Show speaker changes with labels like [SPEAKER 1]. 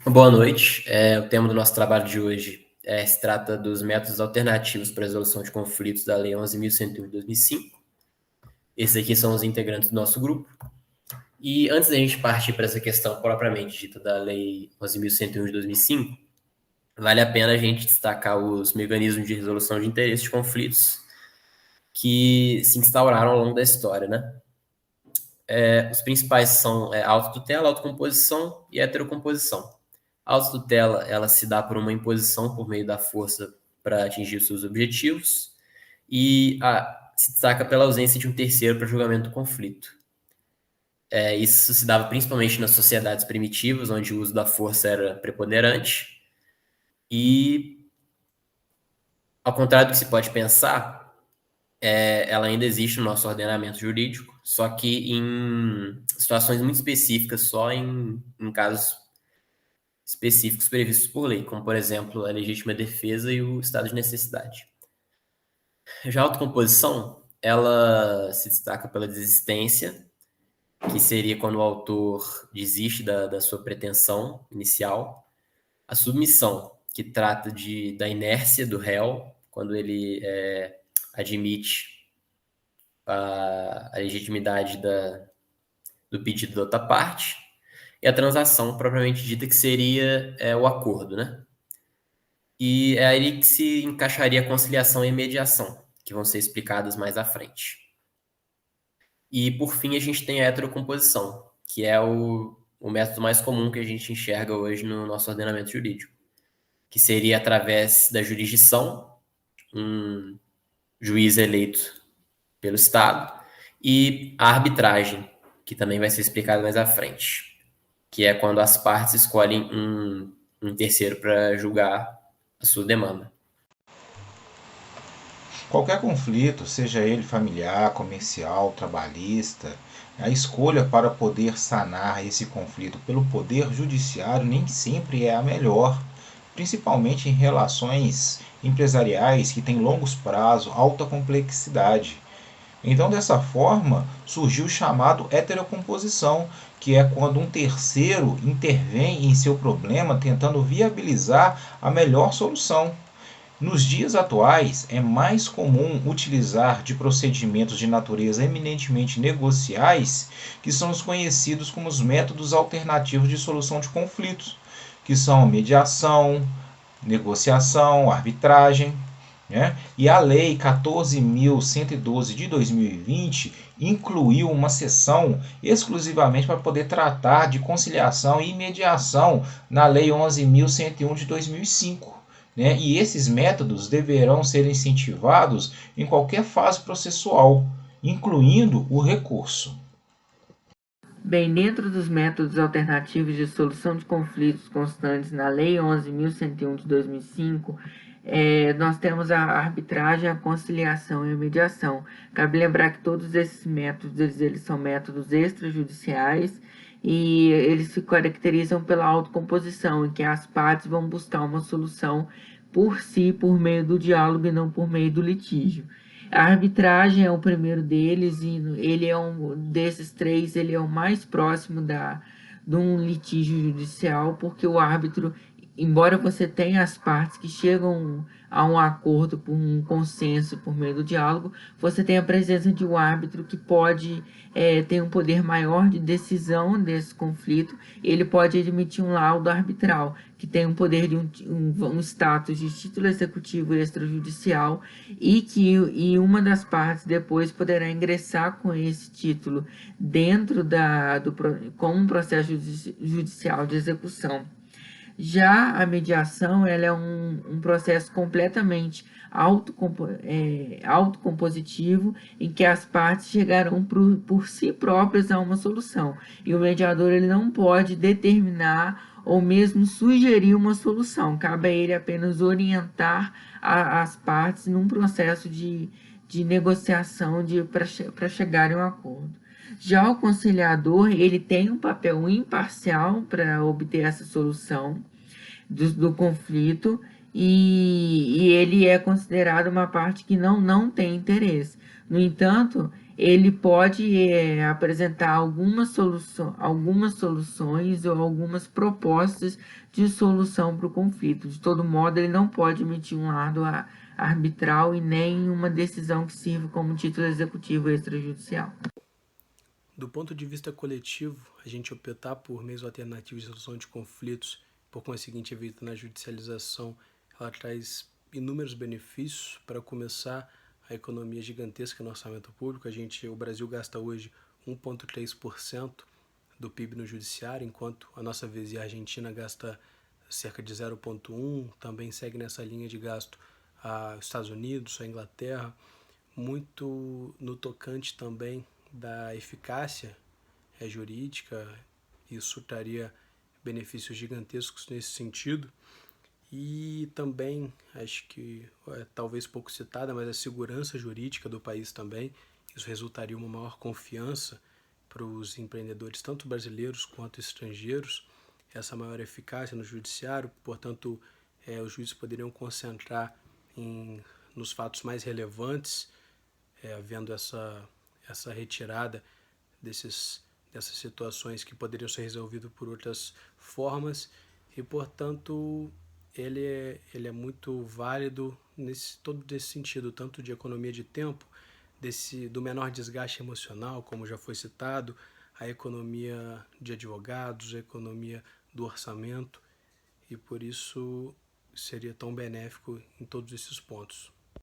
[SPEAKER 1] Boa noite. O tema do nosso trabalho de hoje se trata dos métodos alternativos para a resolução de conflitos da Lei 11.101 de 2005. Esses aqui são os integrantes do nosso grupo. E antes da gente partir para essa questão propriamente dita da Lei 11.101 de 2005, vale a pena a gente destacar os mecanismos de resolução de interesse de conflitos que se instauraram ao longo da história, né? Os principais são autotutela, autocomposição e heterocomposição. A autotutela, ela se dá por uma imposição por meio da força para atingir os seus objetivos e se destaca pela ausência de um terceiro para julgamento do conflito. Isso se dava principalmente nas sociedades primitivas, onde o uso da força era preponderante e, ao contrário do que se pode pensar, ela ainda existe no nosso ordenamento jurídico, só que em situações muito específicas, só em casos específicos previstos por lei, como, por exemplo, a legítima defesa e o estado de necessidade. Já a autocomposição, ela se destaca pela desistência, que seria quando o autor desiste da sua pretensão inicial. A submissão, que trata da inércia do réu, quando ele admite a legitimidade do pedido da outra parte. E a transação, propriamente dita, que seria o acordo, né? E é aí que se encaixaria a conciliação e a mediação, que vão ser explicadas mais à frente. E, por fim, a gente tem a heterocomposição, que é o método mais comum que a gente enxerga hoje no nosso ordenamento jurídico, que seria através da jurisdição, um juiz eleito pelo Estado, e a arbitragem, que também vai ser explicado mais à frente, que é quando as partes escolhem um terceiro para julgar a sua demanda.
[SPEAKER 2] Qualquer conflito, seja ele familiar, comercial, trabalhista, a escolha para poder sanar esse conflito pelo poder judiciário nem sempre é a melhor, principalmente em relações empresariais que têm longos prazos, alta complexidade. Então, dessa forma, surgiu o chamado heterocomposição, que é quando um terceiro intervém em seu problema tentando viabilizar a melhor solução. Nos dias atuais, é mais comum utilizar de procedimentos de natureza eminentemente negociais, que são os conhecidos como os métodos alternativos de solução de conflitos, que são mediação, negociação, arbitragem. Né? E a Lei 14.112 de 2020 incluiu uma seção exclusivamente para poder tratar de conciliação e mediação na Lei 11.101 de 2005. Né? E esses métodos deverão ser incentivados em qualquer fase processual, incluindo o recurso.
[SPEAKER 3] Bem, dentro dos métodos alternativos de solução de conflitos constantes na Lei 11.101 de 2005, nós temos a arbitragem, a conciliação e a mediação. Cabe lembrar que todos esses métodos, eles são métodos extrajudiciais e eles se caracterizam pela autocomposição, em que as partes vão buscar uma solução por si, por meio do diálogo e não por meio do litígio. A arbitragem é o primeiro deles e ele é desses três, ele é o mais próximo de um litígio judicial, porque o árbitro, embora você tenha as partes que chegam a um acordo por um consenso por meio do diálogo, você tem a presença de um árbitro que pode ter um poder maior de decisão desse conflito. Ele pode admitir um laudo arbitral, que tem um poder de um status de título executivo extrajudicial e uma das partes depois poderá ingressar com esse título dentro com um processo judicial de execução. Já a mediação, ela é um processo completamente autocompositivo, em que as partes chegarão por si próprias a uma solução. E o mediador ele não pode determinar ou mesmo sugerir uma solução. Cabe a ele apenas orientar as partes num processo de negociação para chegar a um acordo. Já o conciliador, ele tem um papel imparcial para obter essa solução do conflito e ele é considerado uma parte que não tem interesse. No entanto, ele pode apresentar algumas soluções ou algumas propostas de solução para o conflito. De todo modo, ele não pode emitir um lado arbitral e nem uma decisão que sirva como título executivo extrajudicial.
[SPEAKER 4] Do ponto de vista coletivo, a gente optar por meios alternativos de solução de conflitos, por conseguinte, evitando a judicialização, ela traz inúmeros benefícios. Para começar, a economia gigantesca no orçamento público. O Brasil gasta hoje 1,3% do PIB no judiciário, enquanto a nossa vizinha Argentina gasta cerca de 0,1%, também segue nessa linha de gasto os Estados Unidos, a Inglaterra, muito no tocante também da eficácia jurídica. Isso traria benefícios gigantescos nesse sentido. E também, acho que talvez pouco citada, mas a segurança jurídica do país também. Isso resultaria em uma maior confiança para os empreendedores, tanto brasileiros quanto estrangeiros, essa maior eficácia no judiciário. Portanto, os juízes poderiam concentrar nos fatos mais relevantes, havendo essa retirada dessas situações que poderiam ser resolvidas por outras formas. E, portanto, ele é muito válido todo desse sentido, tanto de economia de tempo, do menor desgaste emocional, como já foi citado, a economia de advogados, a economia do orçamento, e por isso seria tão benéfico em todos esses pontos.